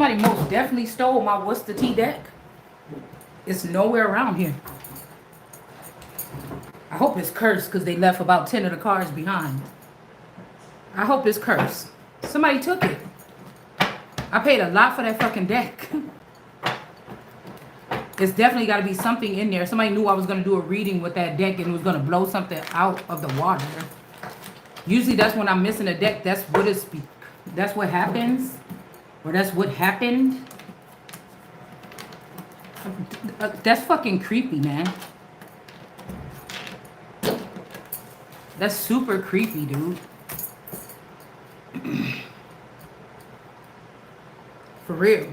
somebody most definitely stole my What's the Tea deck. It's nowhere around here. I hope it's cursed because they left about 10 of the cards behind. I hope it's cursed. Somebody took it. I paid a lot for that fucking deck. It's definitely got to be something in there. Somebody knew I was going to do a reading with that deck and was going to blow something out of the water. Usually that's when I'm missing a deck. That's what happens. Or that's what happened. That's fucking creepy, man. That's super creepy, dude. For real.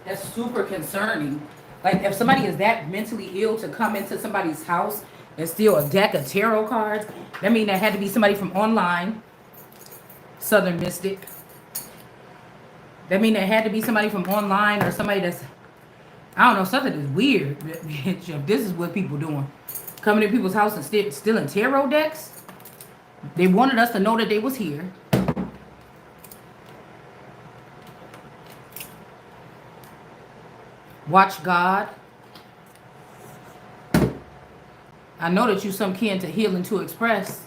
That's super concerning. Like, if somebody is that mentally ill to come into somebody's house and steal a deck of tarot cards, that means that had to be somebody from online, Southern Mystic. That means that had to be somebody from online or somebody that's, I don't know, something is weird. If this is what people doing. Coming to people's house and stealing tarot decks. They wanted us to know that they was here. Watch God. I know that you some kin to Healing to Express.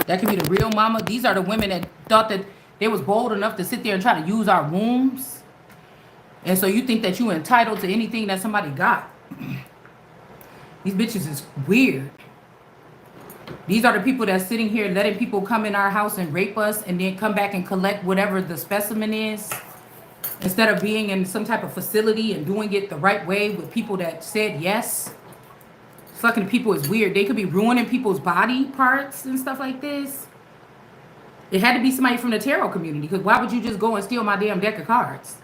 That could be the real mama. These are the women that thought that they was bold enough to sit there and try to use our wombs. And so you think that you entitled to anything that somebody got. These bitches is weird. These are the people that's sitting here letting people come in our house and rape us and then come back and collect whatever the specimen is. Instead of being in some type of facility and doing it the right way with people that said yes. Fucking people is weird. They could be ruining people's body parts and stuff like this. It had to be somebody from the tarot community. Because why would you just go and steal my damn deck of cards?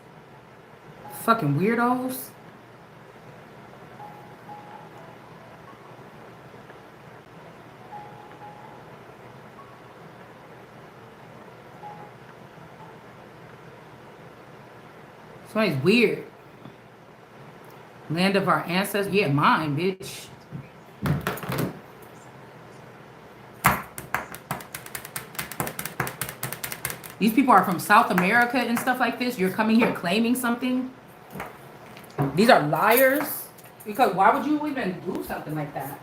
Fucking weirdos. Somebody's weird. Land of our ancestors. Yeah, mine, bitch. These people are from South America and stuff like this. You're coming here claiming something. These are liars. Because why would you even do something like that?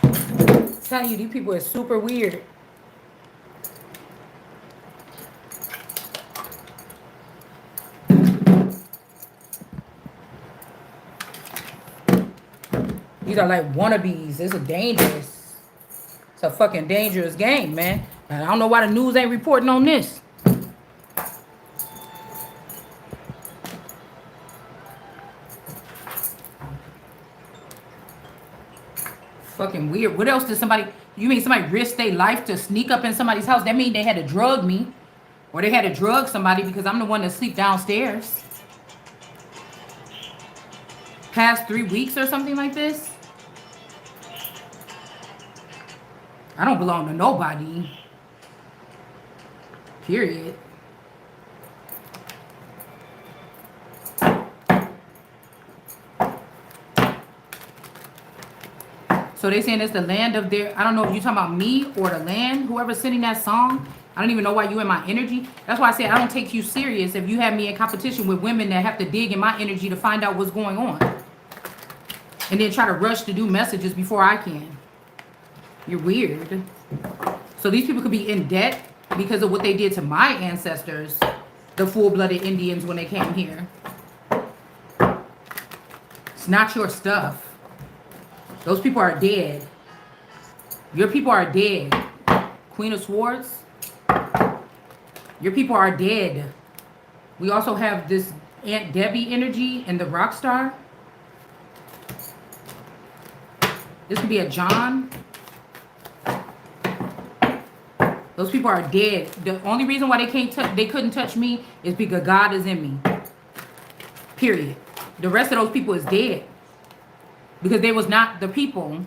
I'm telling you, these people are super weird. These are like wannabes. This is dangerous. It's a fucking dangerous game, man. And I don't know why the news ain't reporting on this. Fucking weird. What else did somebody... You mean somebody risk their life to sneak up in somebody's house? That means they had to drug me. Or they had to drug somebody because I'm the one that sleep downstairs. Past 3 weeks or something like this? I don't belong to nobody. Period. So they saying it's the land of their... I don't know if you're talking about me or the land. Whoever's singing that song. I don't even know why you in my energy. That's why I said I don't take you serious if you have me in competition with women that have to dig in my energy to find out what's going on. And then try to rush to do messages before I can. You're weird. So these people could be in debt because of what they did to my ancestors. The full-blooded Indians when they came here. It's not your stuff. Those people are dead. Your people are dead. Queen of Swords. Your people are dead. We also have this Aunt Debbie energy and the rock star. This could be a John. Those people are dead. The only reason why they couldn't touch me is because God is in me. Period. The rest of those people is dead. Because they was not the people.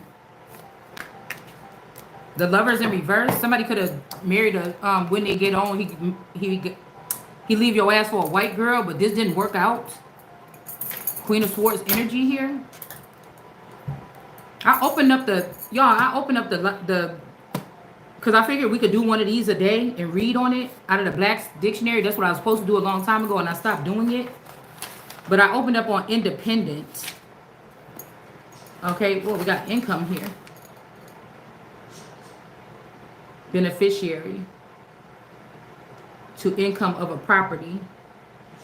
The Lovers in reverse. Somebody could have married a when they get on, he leave your ass for a white girl, but this didn't work out. Queen of Swords energy here. I opened up the because I figured we could do one of these a day and read on it out of the Black's Dictionary. That's what I was supposed to do a long time ago, and I stopped doing it. But I opened up on independent. Okay, well, we got income here. Beneficiary to income of a property.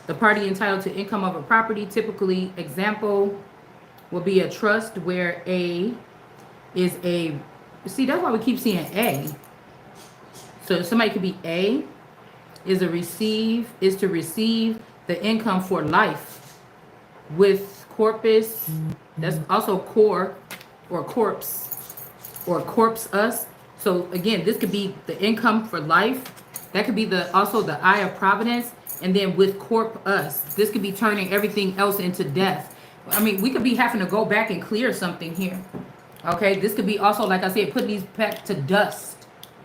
The party entitled to income of a property, typically, example, will be a trust where A is a, see, that's why we keep seeing A. So somebody could be A, is to receive the income for life with corpus. That's also core or corpse or corpse us. So again, this could be the income for life. That could be also the eye of providence. And then with corp us, this could be turning everything else into death. I mean, we could be having to go back and clear something here. Okay, this could be also, like I said, putting these back to dust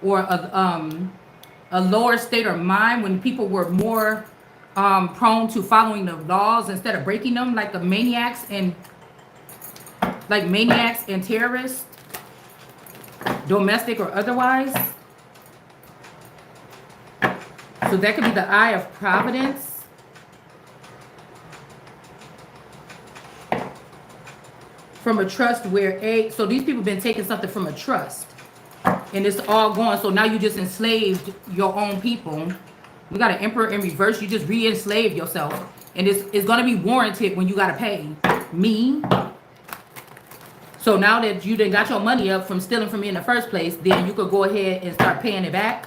or a lower state of mind when people were more prone to following the laws instead of breaking them, like the maniacs and terrorists, domestic or otherwise. So that could be the eye of providence. From a trust where so these people have been taking something from a trust. And it's all gone. So now you just enslaved your own people. We got an emperor in reverse. You just re-enslaved yourself. And it's going to be warranted when you got to pay me. So now that you done got your money up from stealing from me in the first place, then you could go ahead and start paying it back.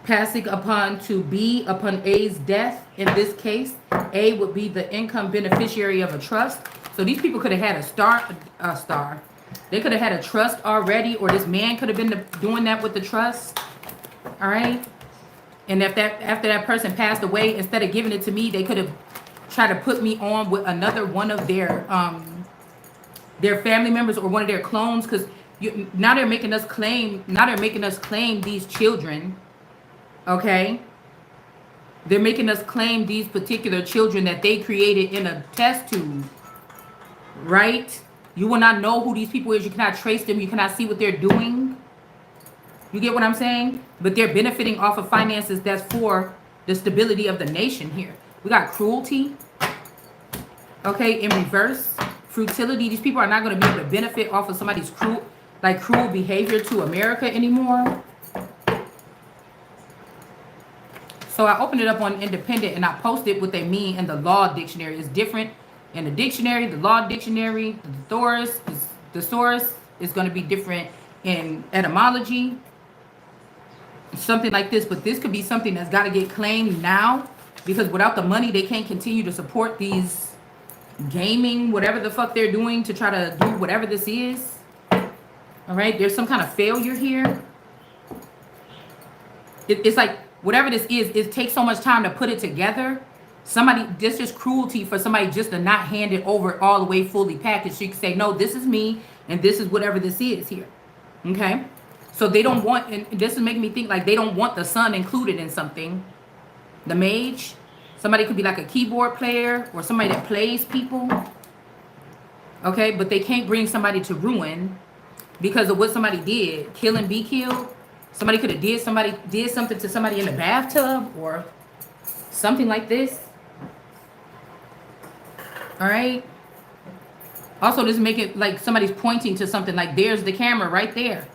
Passing upon to B upon A's death. In this case, A would be the income beneficiary of a trust. So these people could have had a star. They could have had a trust already, or this man could have been doing that with the trust. All right. And if after that person passed away, instead of giving it to me, they could have tried to put me on with another one of their family members or one of their clones, because now they're making us claim. Now they're making us claim these children. Okay. They're making us claim these particular children that they created in a test tube. Right? You will not know who these people is. You cannot trace them. You cannot see what they're doing. You get what I'm saying? But they're benefiting off of finances that's for the stability of the nation here. We got cruelty. Okay, in reverse. Futility. These people are not going to be able to benefit off of somebody's cruel behavior to America anymore. So I opened it up on independent and I posted what they mean in the law dictionary. It's different in the dictionary, the law dictionary, the thesaurus is going to be different in etymology. Something like this, but this could be something that's got to get claimed now, because without the money, they can't continue to support these gaming, whatever the fuck they're doing to try to do whatever this is. All right, there's some kind of failure here. It's like, whatever this is, it takes so much time to put it together. This is cruelty for somebody just to not hand it over all the way fully packaged. So you can say, no, this is me, and this is whatever this is here. Okay? So they don't want, and this is making me think like they don't want the son included in something. The mage, somebody could be like a keyboard player or somebody that plays people. Okay? But they can't bring somebody to ruin because of what somebody did. Kill and be killed. Somebody could have did something to somebody in the bathtub or something like this. All right. Also, just make it like somebody's pointing to something, like there's the camera right there.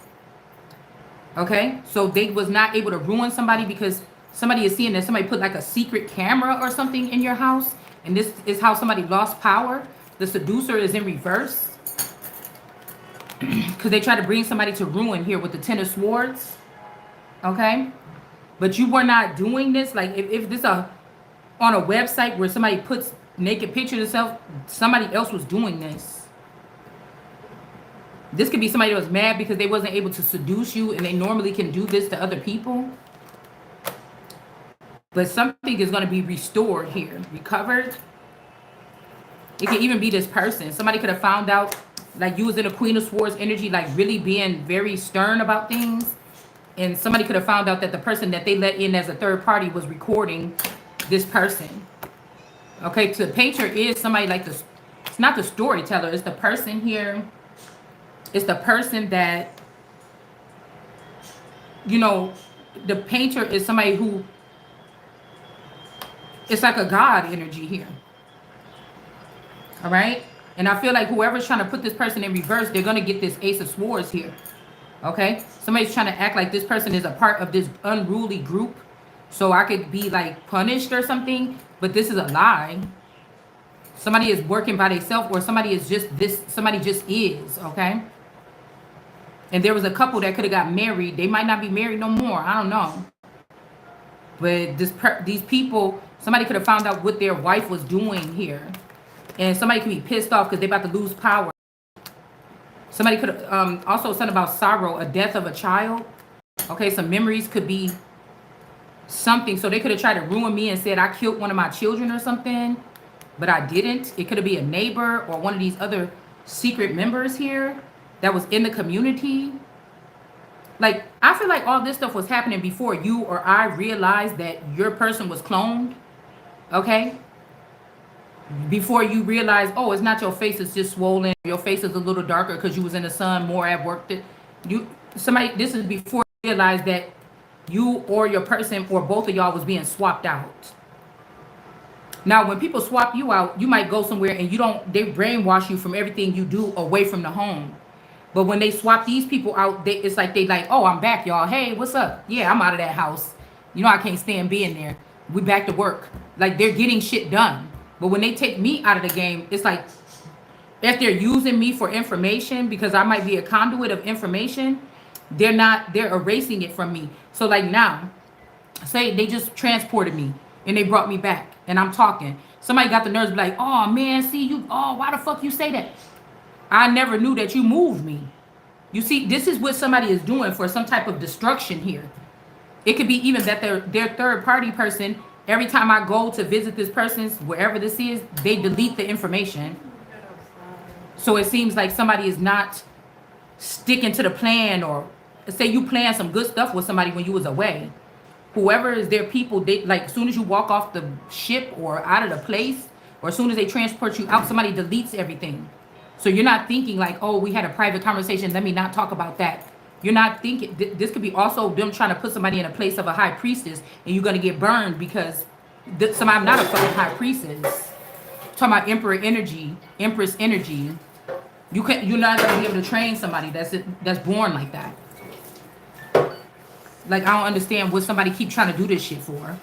Okay. So they was not able to ruin somebody because somebody is seeing that somebody put like a secret camera or something in your house. And this is how somebody lost power. The seducer is in reverse. Because they try to bring somebody to ruin here with the Ten of Swords. Okay? But you were not doing this. Like, if this on a website where somebody puts naked pictures of themselves, somebody else was doing this. This could be somebody that was mad because they wasn't able to seduce you, and they normally can do this to other people. But something is going to be restored here, recovered. It could even be this person. Somebody could have found out, like, you was in a Queen of Swords energy, like really being very stern about things. And somebody could have found out that the person that they let in as a third party was recording this person. Okay, so the painter is somebody like this. It's not the storyteller. It's the person here. It's the person that, you know, the painter is somebody who, it's like a God energy here. All right? And I feel like whoever's trying to put this person in reverse, they're going to get this Ace of Swords here. Okay? Somebody's trying to act like this person is a part of this unruly group. So I could be like punished or something. But this is a lie. Somebody is working by themselves, or somebody is just this. Somebody just is. Okay? And there was a couple that could have got married. They might not be married no more. I don't know. But these people, somebody could have found out what their wife was doing here. And somebody could be pissed off because they're about to lose power. Somebody could have also something about sorrow, a death of a child. Okay, some memories could be something. So they could have tried to ruin me and said I killed one of my children or something. But I didn't. It could have been a neighbor or one of these other secret members here that was in the community. Like, I feel like all this stuff was happening before you or I realized that your person was cloned. Okay? Before you realize, oh, it's not your face, it's just swollen. Your face is a little darker because you was in the sun more at work. This is before you realize that you or your person or both of y'all was being swapped out. Now, when people swap you out, you might go somewhere and they brainwash you from everything you do away from the home. But when they swap these people out, it's like they like, oh, I'm back, y'all. Hey, what's up? Yeah, I'm out of that house. You know, I can't stand being there. We back to work. Like, they're getting shit done. But when they take me out of the game, it's like if they're using me for information because I might be a conduit of information, they're erasing it from me. So like now, say they just transported me and they brought me back and I'm talking. Somebody got the nerves to be like, oh man, see you, oh, why the fuck you say that? I never knew that you moved me. You see, this is what somebody is doing for some type of destruction here. It could be even that their third party person, every time I go to visit this person's, wherever this is, they delete the information. So it seems like somebody is not sticking to the plan, or say you plan some good stuff with somebody when you was away. Whoever is their people, they like as soon as you walk off the ship or out of the place, or as soon as they transport you out, somebody deletes everything. So you're not thinking like, oh, we had a private conversation, let me not talk about that. You're not thinking, this could be also them trying to put somebody in a place of a high priestess, and you're going to get burned because somebody not a fucking high priestess. Talking about emperor energy, empress energy. You're not going to be able to train somebody that's born like that. Like, I don't understand what somebody keep trying to do this shit for.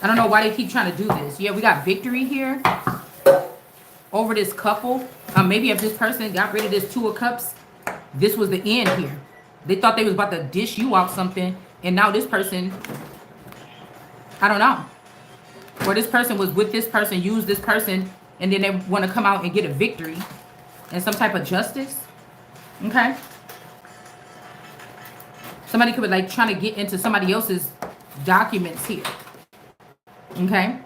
I don't know why they keep trying to do this. Yeah, we got victory here over this couple. Maybe if this person got rid of this Two of Cups, this was the end here. They thought they was about to dish you out something, and now this person, I don't know. Or this person was with this person, used this person, and then they want to come out and get a victory and some type of justice. Okay? Somebody could be like trying to get into somebody else's documents here. Okay?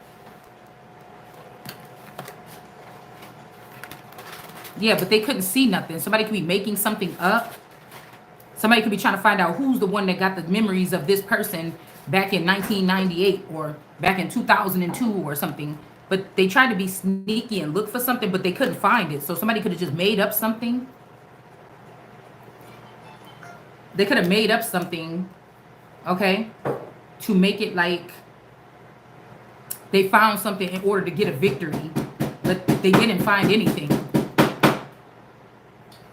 Yeah, but they couldn't see nothing. Somebody could be making something up. Somebody could be trying to find out who's the one that got the memories of this person back in 1998 or back in 2002 or something. But they tried to be sneaky and look for something, but they couldn't find it. So somebody could have just made up something. They could have made up something, okay, to make it like they found something in order to get a victory, but they didn't find anything.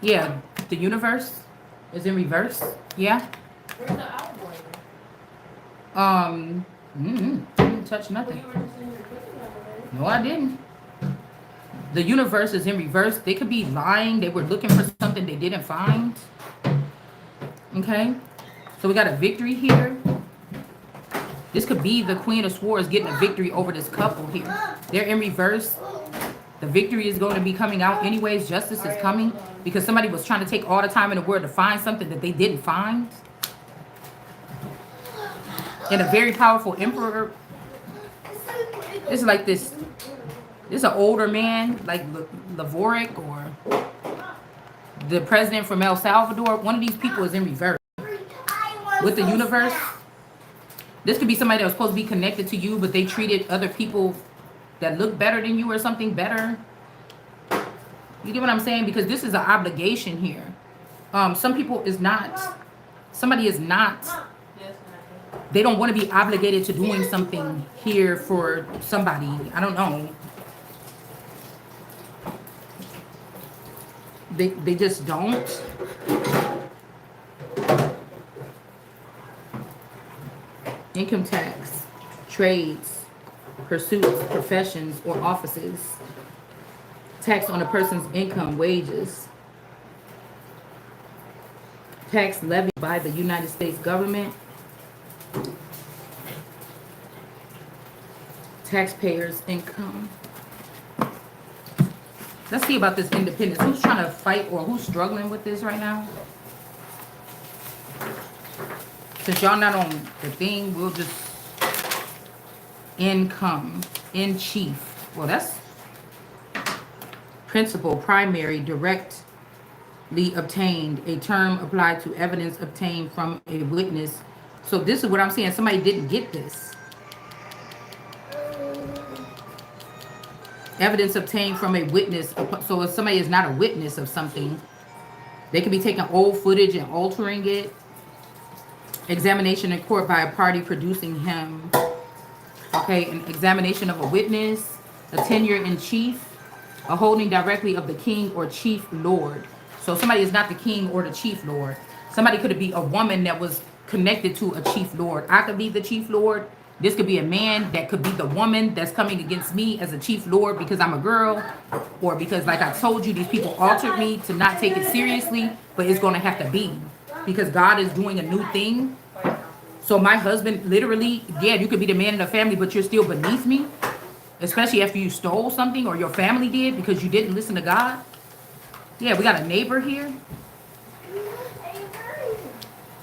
Yeah, the universe is in reverse. Yeah. Where's the owl boy? Didn't touch nothing. No, I didn't. The universe is in reverse. They could be lying. They were looking for something they didn't find. Okay. So we got a victory here. This could be the Queen of Swords getting a victory over this couple here. They're in reverse. The victory is going to be coming out anyways. Justice is coming because somebody was trying to take all the time in the world to find something that they didn't find. And a very powerful emperor. This is like this. This is an older man, like Lavoric or the president from El Salvador. One of these people is in reverse with the universe. This could be somebody that was supposed to be connected to you, but they treated other people that look better than you or something better. You get what I'm saying? Because this is an obligation here. Some people is not. Somebody is not. They don't want to be obligated to doing something here for somebody. I don't know. They just don't. Income tax, trades, pursuits, professions, or offices. Tax on a person's income, wages. Tax levied by the United States government. Taxpayers' income. Let's see about this independence. Who's trying to fight or who's struggling with this right now? Since y'all not on the thing, we'll just income in chief. Well, that's principal, primary, directly obtained, a term applied to evidence obtained from a witness. So this is what I'm saying. Somebody didn't get this. Evidence obtained from a witness. So if somebody is not a witness of something, they could be taking old footage and altering it. Examination in court by a party producing him. Okay, an examination of a witness. A tenure in chief. A holding directly of the king or chief lord. So somebody is not the king or the chief lord. Somebody could be a woman that was connected to a chief lord. I could be the chief lord. This could be a man that could be the woman that's coming against me as a chief lord because I'm a girl, or because, like I told you, these people altered me to not take it seriously, but it's going to have to be because God is doing a new thing. So my husband, literally, yeah, you could be the man in the family, but you're still beneath me, especially after you stole something or your family did because you didn't listen to God. Yeah, we got a neighbor here.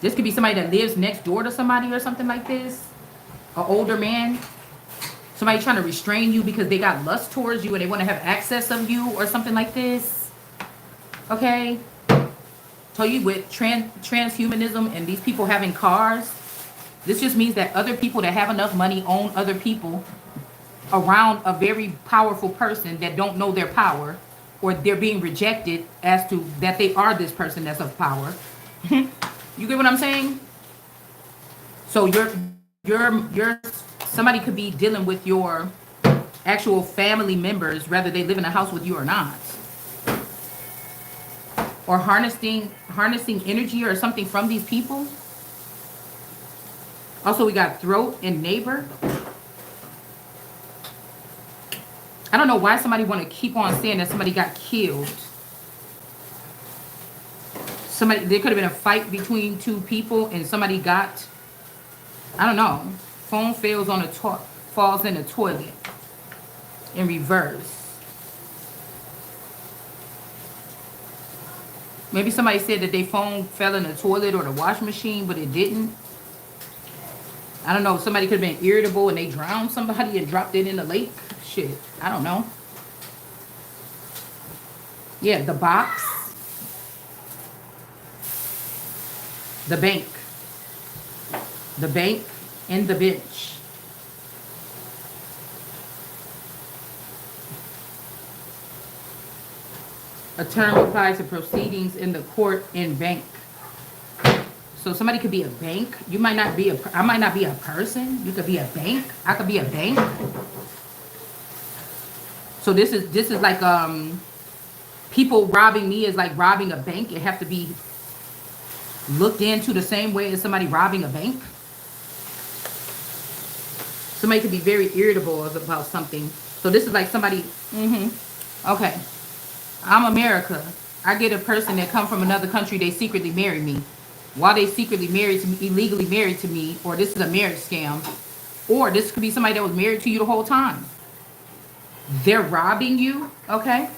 This could be somebody that lives next door to somebody or something like this. An older man. Somebody trying to restrain you because they got lust towards you and they want to have access of you or something like this. Okay? So you with transhumanism and these people having cars, this just means that other people that have enough money own other people around a very powerful person that don't know their power, or they're being rejected as to that they are this person that's of power. You get what I'm saying? So you're somebody could be dealing with your actual family members, whether they live in a house with you or not, or harnessing energy or something from these people. Also, we got throat and neighbor. I don't know why somebody want to keep on saying that somebody got killed. Somebody, there could have been a fight between two people and somebody got, I don't know. Phone falls in the toilet in reverse. Maybe somebody said that their phone fell in the toilet or the wash machine, but it didn't. I don't know. Somebody could have been irritable and they drowned somebody and dropped it in the lake. Shit. I don't know. Yeah, the box. The bank. The bank and the bench. A term applies to proceedings in the court and bank. So somebody could be a bank. You might not be I might not be a person. You could be a bank. I could be a bank. So this is like people robbing me is like robbing a bank. It have to be looked into the same way as somebody robbing a bank. Somebody could be very irritable about something. So this is like somebody, okay, I'm America. I get a person that come from another country, they secretly marry me. While they secretly married to me, illegally married to me, or this is a marriage scam, or this could be somebody that was married to you the whole time. They're robbing you, okay?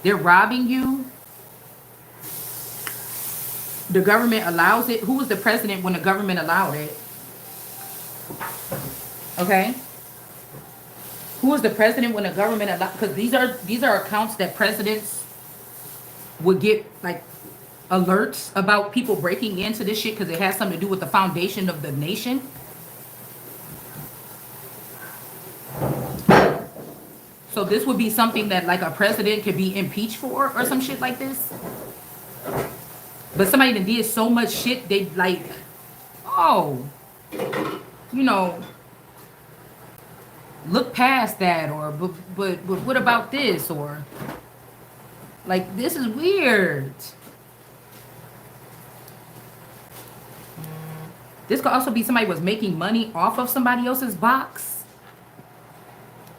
They're robbing you. The government allows it. Who was the president when the government allowed it? Okay? Who was the president when the government allowed? Because these are accounts that presidents would get like alerts about people breaking into this shit because it has something to do with the foundation of the nation. So this would be something that like a president could be impeached for or some shit like this. But somebody that did so much shit, they like, oh, you know, look past that, or but what about this, or like this is weird. This could also be somebody was making money off of somebody else's box,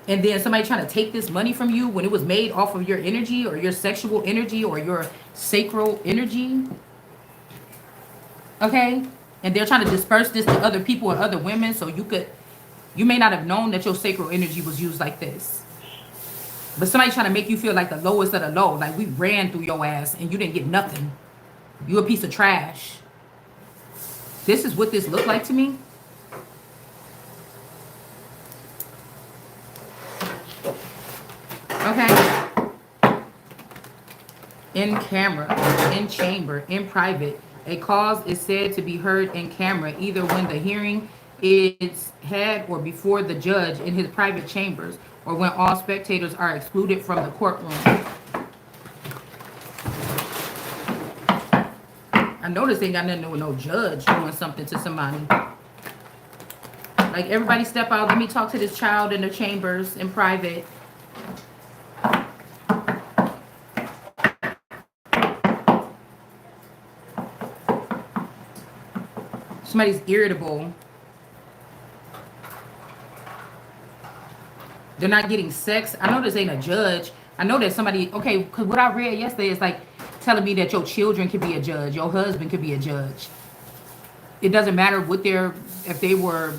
and then somebody trying to take this money from you when it was made off of your energy or your sexual energy or your sacral energy. Okay, and they're trying to disperse this to other people and other women, so you may not have known that your sacral energy was used like this. But somebody trying to make you feel like the lowest of the low, like we ran through your ass and you didn't get nothing. You a piece of trash. This is what this looked like to me. Okay. In camera, in chamber, in private. A cause is said to be heard in camera either when the hearing is had or before the judge in his private chambers, or when all spectators are excluded from the courtroom. I noticed they ain't got nothing to do with no judge doing something to somebody. Like, everybody step out. Let me talk to this child in the chambers in private. Somebody's irritable. They're not getting sex. I know this ain't a judge. I know that somebody, okay, because what I read yesterday is like telling me that your children could be a judge. Your husband could be a judge. It doesn't matter what if they were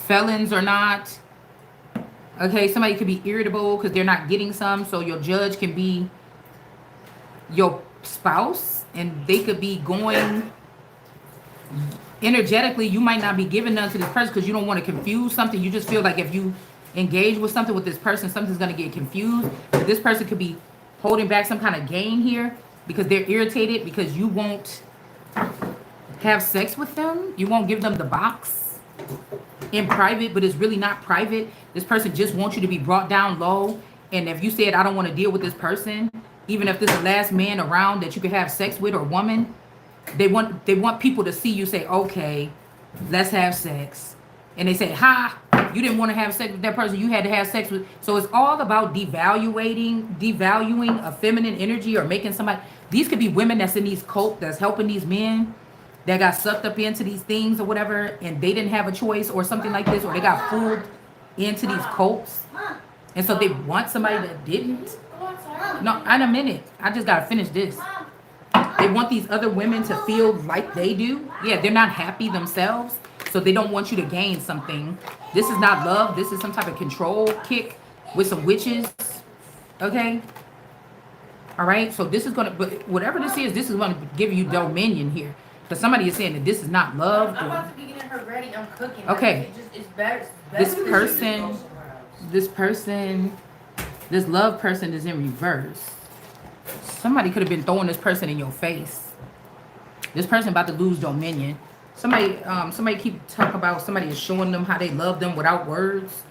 felons or not. Okay, somebody could be irritable because they're not getting some. So your judge can be your spouse, and they could be going energetically. You might not be giving none to this person because you don't want to confuse something. You just feel like if you engage with something with this person, something's going to get confused. But this person could be holding back some kind of gain here because they're irritated because you won't have sex with them. You won't give them the box in private, but it's really not private. This person just wants you to be brought down low. And if you said, I don't want to deal with this person, even if this is the last man around that you could have sex with or woman, they want people to see you say, okay, let's have sex. And they say, ha, you didn't want to have sex with that person you had to have sex with. So it's all about devaluing a feminine energy, or making somebody. These could be women that's in these cults that's helping these men that got sucked up into these things or whatever, and they didn't have a choice or something like this, or they got fooled into these cults. And so they want somebody that didn't. No, in a minute. I just got to finish this. They want these other women to feel like they do. Yeah, they're not happy themselves, so they don't want you to gain something. This is not love. This is some type of control kick with some witches. Okay? All right? So this is going to, but whatever this is going to give you dominion here. Because somebody is saying that this is not love. I'm about to be getting her ready. I'm cooking. Okay. It's better. This love person is in reverse. Somebody could have been throwing this person in your face. This person about to lose dominion. Somebody keep talking about somebody is showing them how they love them without words.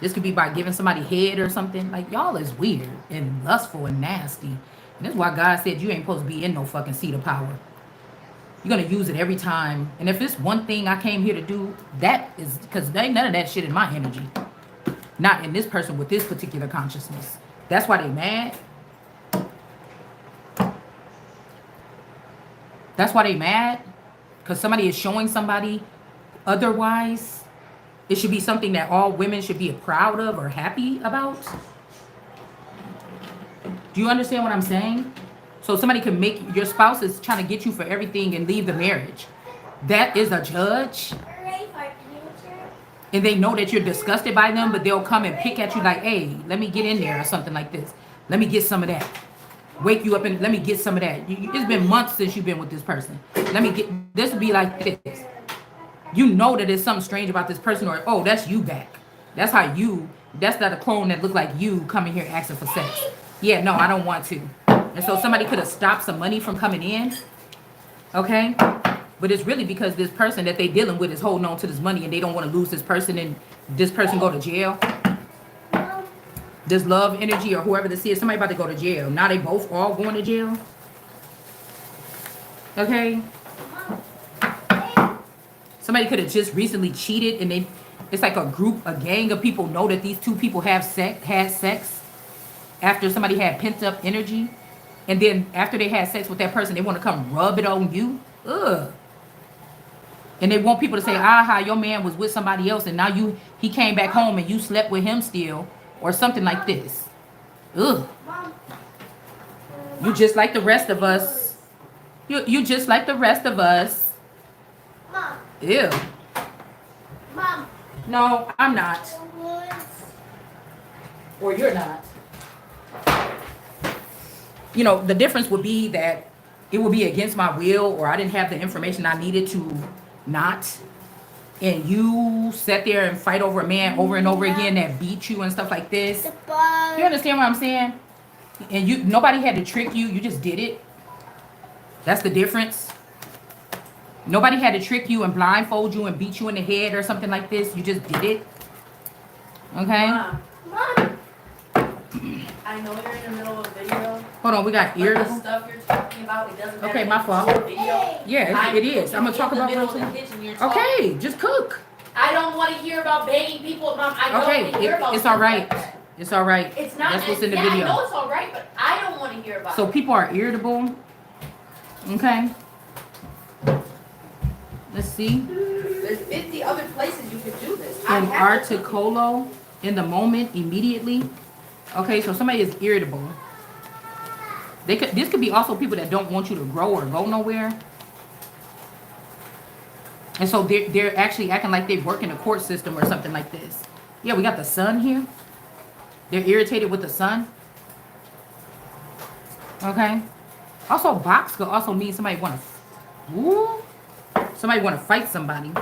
This could be by giving somebody head or something. Like, y'all is weird and lustful and nasty. And that's why God said you ain't supposed to be in no fucking seat of power. You're going to use it every time. And if it's one thing I came here to do, that is because there ain't none of that shit in my energy. Not in this person with this particular consciousness. That's why they mad. That's why they mad. because somebody is showing somebody otherwise, it should be something that all women should be proud of or happy about. Do you understand what I'm saying? So somebody can make, your spouse is trying to get you for everything and leave the marriage. That is a judge. And they know that you're disgusted by them, but they'll come and pick at you like, hey, let me get in there or something like this. Let me get some of that. Wake you up and let me get some of that. It's been months since you've been with this person. Let me get, this would be like this. You know that there's something strange about this person, or, oh, that's you back. That's how you, that's not a clone that look like you coming here asking for sex. Yeah, no, I don't want to. And so somebody could have stopped some money from coming in. Okay? But it's really because this person that they dealing with is holding on to this money and they don't want to lose this person and this person go to jail. This love energy or whoever this is, somebody about to go to jail. Now they both all going to jail. Okay? Somebody could have just recently cheated and it's like a group, a gang of people know that these two people had sex after somebody had pent up energy. And then after they had sex with that person, they want to come rub it on you. Ugh. And they want people to say, aha, your man was with somebody else and now he came back home and you slept with him still, or something like this. Ugh. You just like the rest of us. You just like the rest of us. Ew. Mom. No, I'm not. Or you're not. You know, the difference would be that it would be against my will, or I didn't have the information I needed to not. And you sat there and fight over a man over and over again that beat you and stuff like this. You understand what I'm saying? And nobody had to trick you. You just did it. That's the difference. Nobody had to trick you and blindfold you and beat you in the head or something like this. You just did it. Okay? Mom. I know you're in the middle of a video. Hold on, we got But irritable. the stuff you're talking about, it doesn't matter. Okay, my fault. Video. Yeah, it is. I'm gonna talk about what what. Okay, just cook. I don't want to hear about banging people, Mom. I don't Okay, want to hear about it's all right. like that. It's all right. It's not. That's what's in the yeah, video. I know it's all right, but I don't want to hear about So it. people are irritable. Okay. Let's see. There's 50 other places you could do this. From Articolo, in the moment, immediately. Okay, so somebody is irritable. This could be also people that don't want you to grow or go nowhere. And so they're actually acting like they work in a court system or something like this. Yeah, we got the sun here. They're irritated with the sun. Okay. Also, box could also mean somebody want to fight somebody.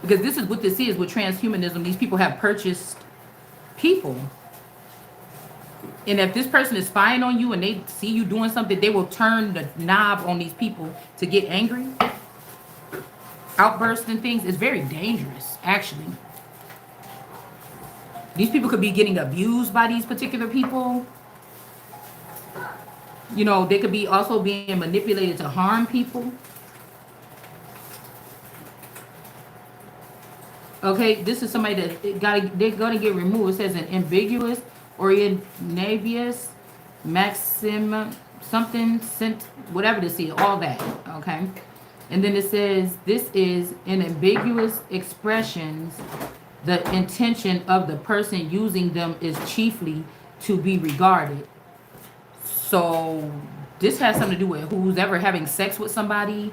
Because this is what this is with transhumanism. These people have purchased people. And if this person is spying on you and they see you doing something, they will turn the knob on these people to get angry. Outbursts and things. It's very dangerous, actually. These people could be getting abused by these particular people. You know, they could be also being manipulated to harm people. Okay, this is somebody that they're gonna get removed. It says an ambiguous or navius maximum something sent whatever this is, all that. Okay. And then it says this is an ambiguous expressions. The intention of the person using them is chiefly to be regarded. So this has something to do with who's ever having sex with somebody.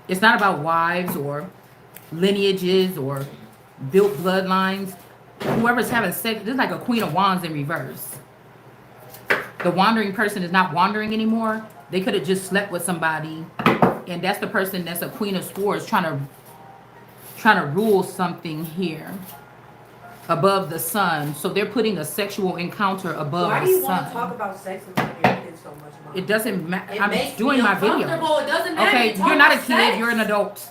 It's not about wives or lineages or built bloodlines. Whoever's having sex, this is like a Queen of Wands in reverse. The wandering person is not wandering anymore. They could have just slept with somebody, and that's the person that's a Queen of Swords trying to rule something here above the sun. So they're putting a sexual encounter above Why the do you sun. want to talk about sex in front of your kids so much, Mom? It doesn't matter. It I'm makes doing me my video. uncomfortable. It doesn't matter. Okay, You talk you're not a about kid. sex. You're an adult.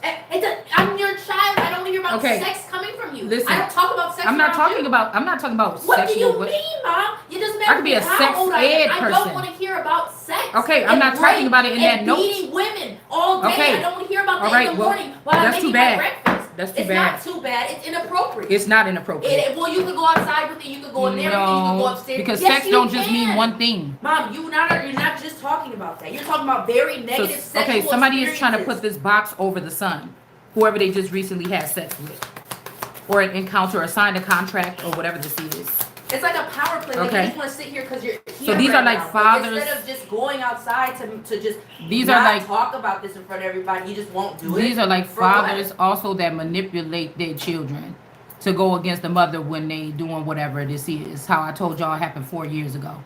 I'm your child. I don't want to hear about Okay. sex coming from you. Listen, I don't talk about sex. I'm not around talking you. about. I'm not talking about What do sexual. you mean, Mom? It doesn't matter I could be a how sex old I am. ed I person. don't want to hear about sex. Okay, I'm and not talking rape about it in that and note. beating women all day. Okay. I don't want to hear about all that right, in the well, morning while I'm that's too making my bad. breakfast. That's too It's bad. not too bad. It's inappropriate. It's not inappropriate. Well, you could go outside with it. You could go in there with it. You could go No, upstairs. because Yes, sex you don't just can. mean one thing. Mom, you're not just talking about that. You're talking about very negative So, sexual okay, somebody is trying to experiences. put this box over the son, whoever they just recently had sex with, or an encounter, or signed a contract, or whatever this is. It's like a power play. Like Okay. you just want to sit here because you're here. So these right are like now. But fathers- instead of just going outside to just These not are like- talk about this in front of everybody, you just won't do it. These are like For what? fathers also that manipulate their children to go against the mother when they doing whatever this is. How I told y'all happened 4 years ago.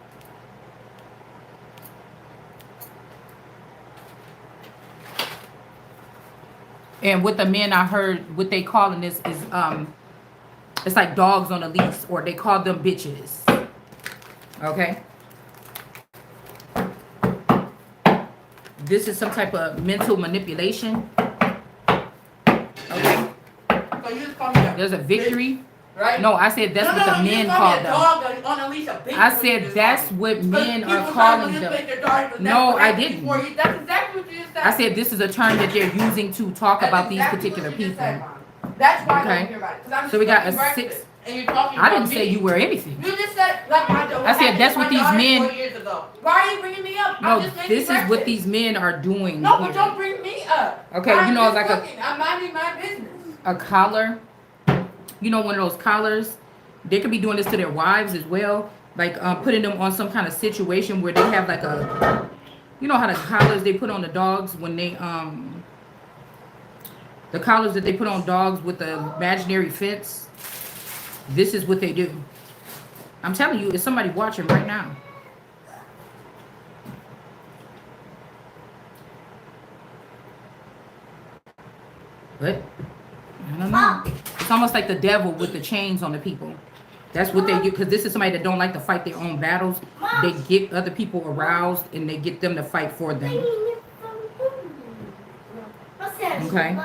And with the men, I heard what they calling this is it's like dogs on a leash, or they call them bitches. Okay. This is some type of mental manipulation. Okay. So you just call me a There's a victory. bitch, right? No, I said that's what the you men just call me a them. dog on a leash, a bitch, I is what you said just that's called me. what Because men people are try to calling manipulate them. their daughters, but No, that's I what didn't. before you- That's exactly what you just said. I said this is a term that they're using to talk That's about these exactly particular what you just said, people. Mom. That's why I Okay. don't hear about it. 'Cause I'm So we got just a cooking 6. breakfast, and you're talking I about didn't say me. you were anything. You just said like my daughter. I said that's what these men- 4 years ago. Why are you bringing me up? No, I'm just making this is what breakfast. these men are doing No, but here. don't bring me up. Okay, I'm you know, it's just like a- cooking. I'm minding my business. A collar. You know, one of those collars. They could be doing this to their wives as well. Like putting them on some kind of situation where they have like a, you know how the collars they put on the dogs when they the collars that they put on dogs with the imaginary fence. This is what they do. I'm telling you, it's somebody watching right now. But I don't know. It's almost like the devil with the chains on the people. That's what they do, because this is somebody that don't like to fight their own battles. They get other people aroused and they get them to fight for them. Okay.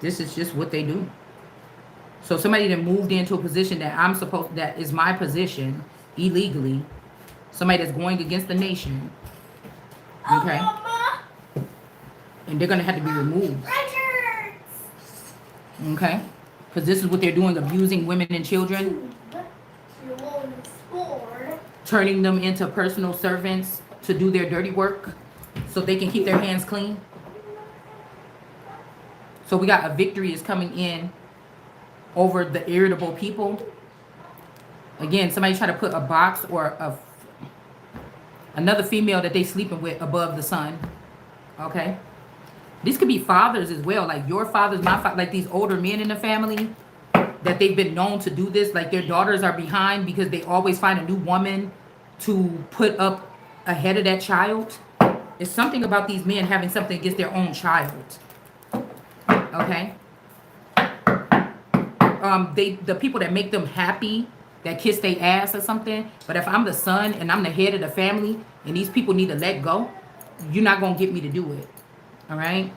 This is just what they do. So somebody that moved into a position that is my position illegally. Somebody that's going against the nation. Okay. And they're gonna have to be removed. Okay? Because this is what they're doing, abusing women and children, turning them into personal servants to do their dirty work so they can keep their hands clean. So we got a victory is coming in over the irritable people. Again, somebody try to put a box or another female that they sleeping with above the sun. Okay? These could be fathers as well, like your fathers, my father, like these older men in the family that they've been known to do this. Like their daughters are behind because they always find a new woman to put up ahead of that child. It's something about these men having something against their own child. Okay? The people that make them happy, that kiss their ass or something. But if I'm the son and I'm the head of the family and these people need to let go, you're not going to get me to do it. All right.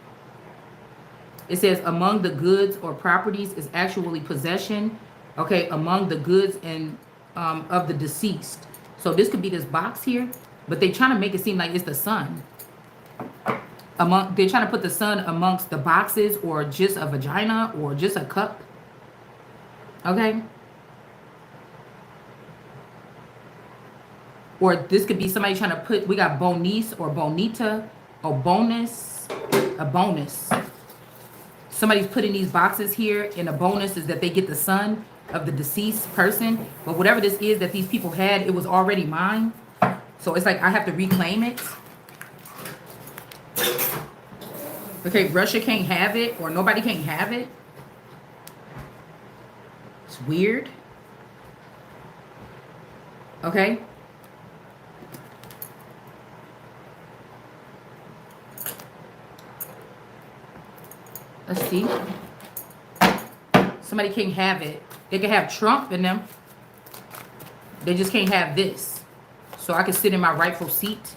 It says among the goods or properties is actually possession. Okay. Among the goods and of the deceased. So this could be this box here, but they're trying to make it seem like it's the son. They're trying to put the son amongst the boxes or just a vagina or just a cup. Okay. Or this could be somebody trying to put, we got bonice or bonita or bonus. A bonus. Somebody's putting these boxes here, and a bonus is that they get the son of the deceased person. But whatever this is that these people had, it was already mine. So it's like I have to reclaim it. Okay, Russia can't have it, or nobody can't have it. It's weird. Okay. Let's see. Somebody can't have it. They can have Trump in them. They just can't have this. So I can sit in my rightful seat.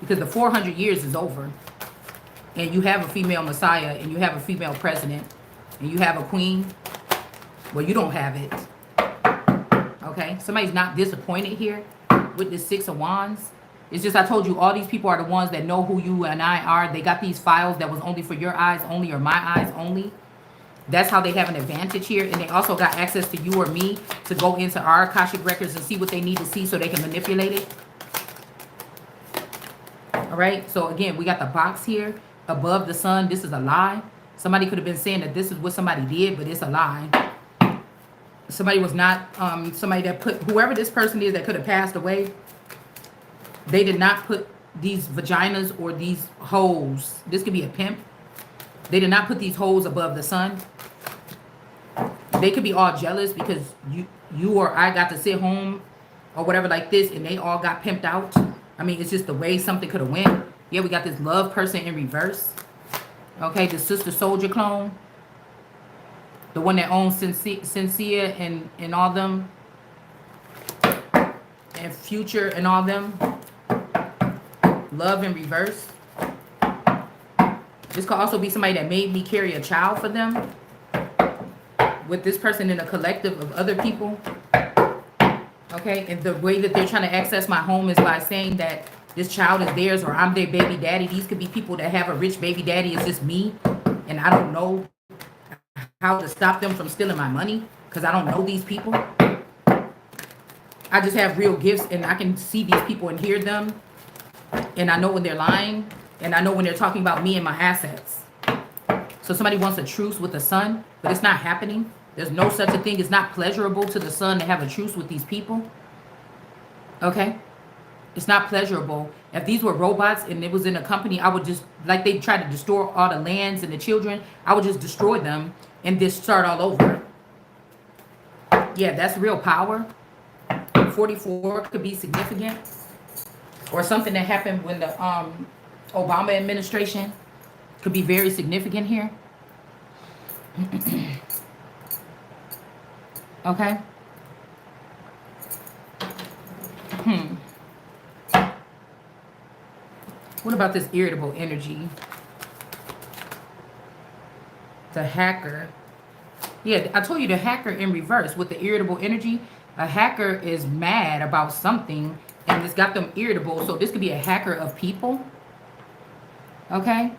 Because the 400 years is over. And you have a female messiah. And you have a female president. And you have a queen. Well, you don't have it. Okay? Somebody's not disappointed here with this 6 of Wands. It's just I told you all these people are the ones that know who you and I are. They got these files that was only for your eyes only or my eyes only. That's how they have an advantage here. And they also got access to you or me to go into our Akashic records and see what they need to see so they can manipulate it. All right. So again, we got the box here above the sun. This is a lie. Somebody could have been saying that this is what somebody did, but it's a lie. Somebody was not, somebody that put, whoever this person is that could have passed away, they did not put these vaginas or these holes. This could be a pimp. They did not put these holes above the sun. They could be all jealous because you or I got to sit home or whatever like this and they all got pimped out. I mean, it's just the way something could have went. Yeah, we got this love person in reverse. Okay, the Sister Soldier clone. The one that owns Sincere and all them. And Future and all them. Love in reverse. This could also be somebody that made me carry a child for them. With this person in a collective of other people. Okay, and the way that they're trying to access my home is by saying that this child is theirs or I'm their baby daddy. These could be people that have a rich baby daddy. It's just me. And I don't know how to stop them from stealing my money because I don't know these people. I just have real gifts and I can see these people and hear them. And I know when they're lying. And I know when they're talking about me and my assets. So somebody wants a truce with the sun, but it's not happening. There's no such a thing. It's not pleasurable to the sun to have a truce with these people. Okay? It's not pleasurable. If these were robots and it was in a company, I would just, like they tried to destroy all the lands and the children, I would just destroy them and just start all over. Yeah, that's real power. 44 could be significant. Or something that happened when the Obama administration could be very significant here. Okay. What about this irritable energy? The hacker. Yeah, I told you the hacker in reverse with the irritable energy. A hacker is mad about something and it's got them irritable. So this could be a hacker of people. Okay.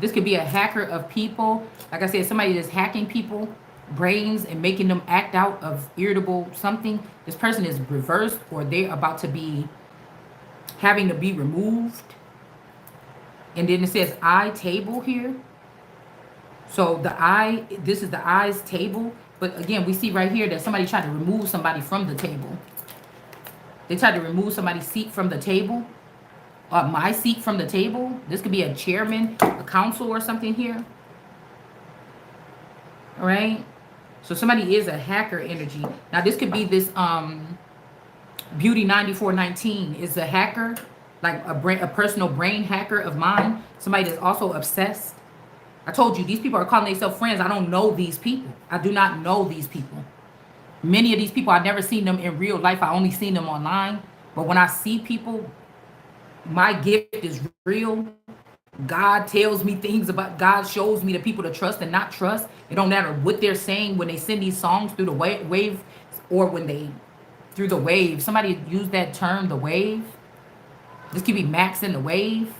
This could be a hacker of people. Like I said, somebody that's hacking people brains and making them act out of irritable something. This person is reversed or they're about to be having to be removed. And then it says I table here. So the I, this is the I's table. But again, we see right here that somebody tried to remove somebody from the table. They tried to remove somebody's seat from the table. My seat from the table. This could be a chairman, a council or something here. All right. So somebody is a hacker energy. Now this could be this Beauty 9419 is a hacker, like a personal brain hacker of mine. Somebody that's also obsessed. I told you, these people are calling themselves friends. I don't know these people. I do not know these people. Many of these people, I've never seen them in real life. I only seen them online. But when I see people, my gift is real. God tells me things about, God shows me the people to trust and not trust. It don't matter what they're saying when they send these songs through the wave or when they, through the wave. Somebody used that term, the wave. This could be Max in the wave.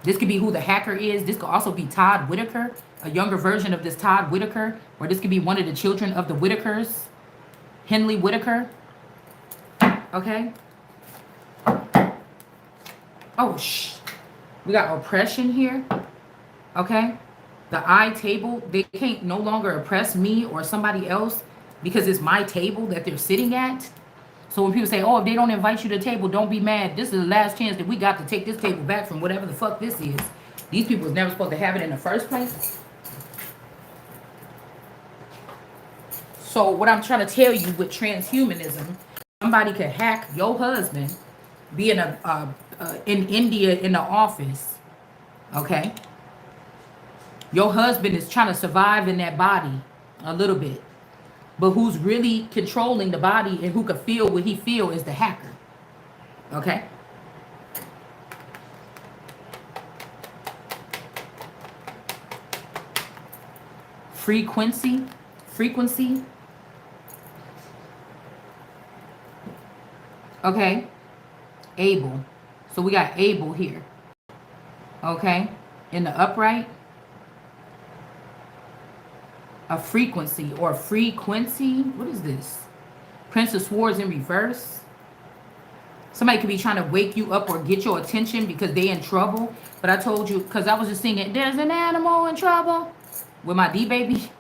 This could be who the hacker is. This could also be Todd Whitaker, a younger version of this Todd Whitaker, or this could be one of the children of the Whitakers, Henley Whitaker. Okay. Oh, we got oppression here. Okay. The I table, they can't no longer oppress me or somebody else because it's my table that they're sitting at. So when people say, oh, if they don't invite you to the table, don't be mad. This is the last chance that we got to take this table back from whatever the fuck this is. These people was never supposed to have it in the first place. So what I'm trying to tell you with transhumanism, somebody could hack your husband, be in in India in the office, okay? Your husband is trying to survive in that body a little bit. But who's really controlling the body and who can feel what he feel is the hacker. Okay? Frequency. Okay? Able. So we got able here. Okay? In the upright, a frequency or frequency. What is this? Prince of Swords in reverse. Somebody could be trying to wake you up or get your attention because they in trouble. But I told you, because I was just singing, there's an animal in trouble with my D baby.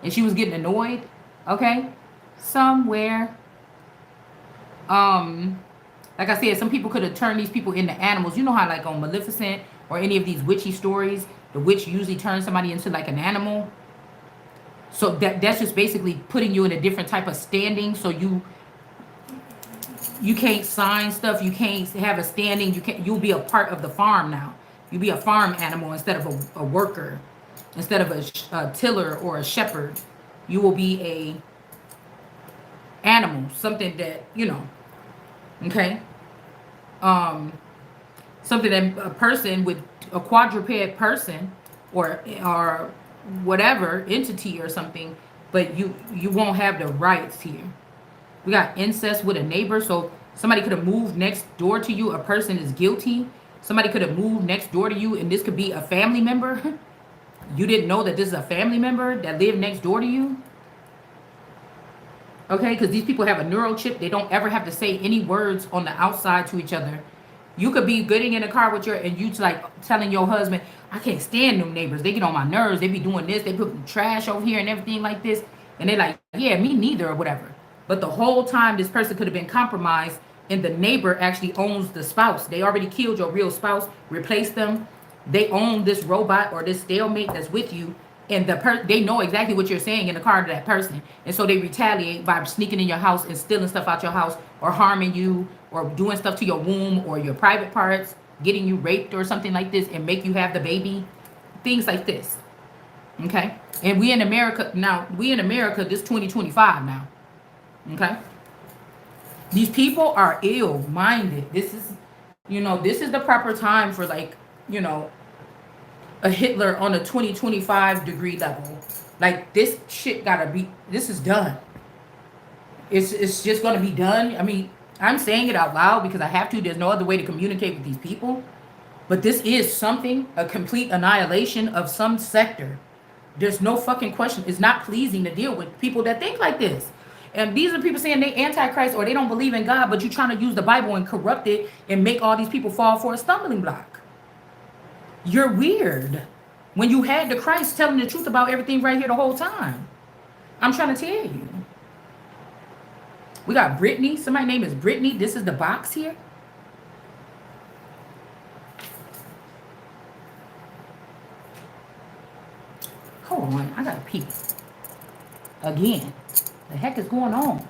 And she was getting annoyed. Okay? Somewhere. Like I said, some people could have turned these people into animals. You know how like on Maleficent or any of these witchy stories, the witch usually turns somebody into like an animal. So that's just basically putting you in a different type of standing. So you can't sign stuff. You can't have a standing. You'll be a part of the farm now. You'll be a farm animal instead of a worker, instead of a tiller or a shepherd. You will be a animal, something that, okay? Something that a person with a quadruped person or whatever entity or something, but you won't have the rights here. We got incest with a neighbor, so somebody could have moved next door to you. A person is guilty. Somebody could have moved next door to you, and this could be a family member. You didn't know that this is a family member that lived next door to you. Okay, because these people have a neural chip. They don't ever have to say any words on the outside to each other. You could be getting in a car with and you like telling your husband, I can't stand them neighbors. They get on my nerves. They be doing this. They put trash over here and everything like this. And they're like, yeah, me neither or whatever. But the whole time this person could have been compromised and the neighbor actually owns the spouse. They already killed your real spouse, replaced them. They own this robot or this stalemate that's with you. And they know exactly what you're saying in the car to that person. And so they retaliate by sneaking in your house and stealing stuff out your house or harming you or doing stuff to your womb or your private parts, getting you raped or something like this and make you have the baby. Things like this. Okay? And we in America, this 2025 now. Okay? These people are ill-minded. This is the proper time for a Hitler on a 2025 degree level. Like this shit this is done. It's just gonna be done. I mean, I'm saying it out loud because I have to. There's no other way to communicate with these people. But this is a complete annihilation of some sector. There's no fucking question. It's not pleasing to deal with people that think like this. And these are people saying they antichrist or they don't believe in God, but you're trying to use the Bible and corrupt it and make all these people fall for a stumbling block. You're weird. When you had the Christ telling the truth about everything right here the whole time. I'm trying to tell you. We got Brittany. Somebody's name is Brittany. This is the box here. Hold on. I got to pee. Again. The heck is going on?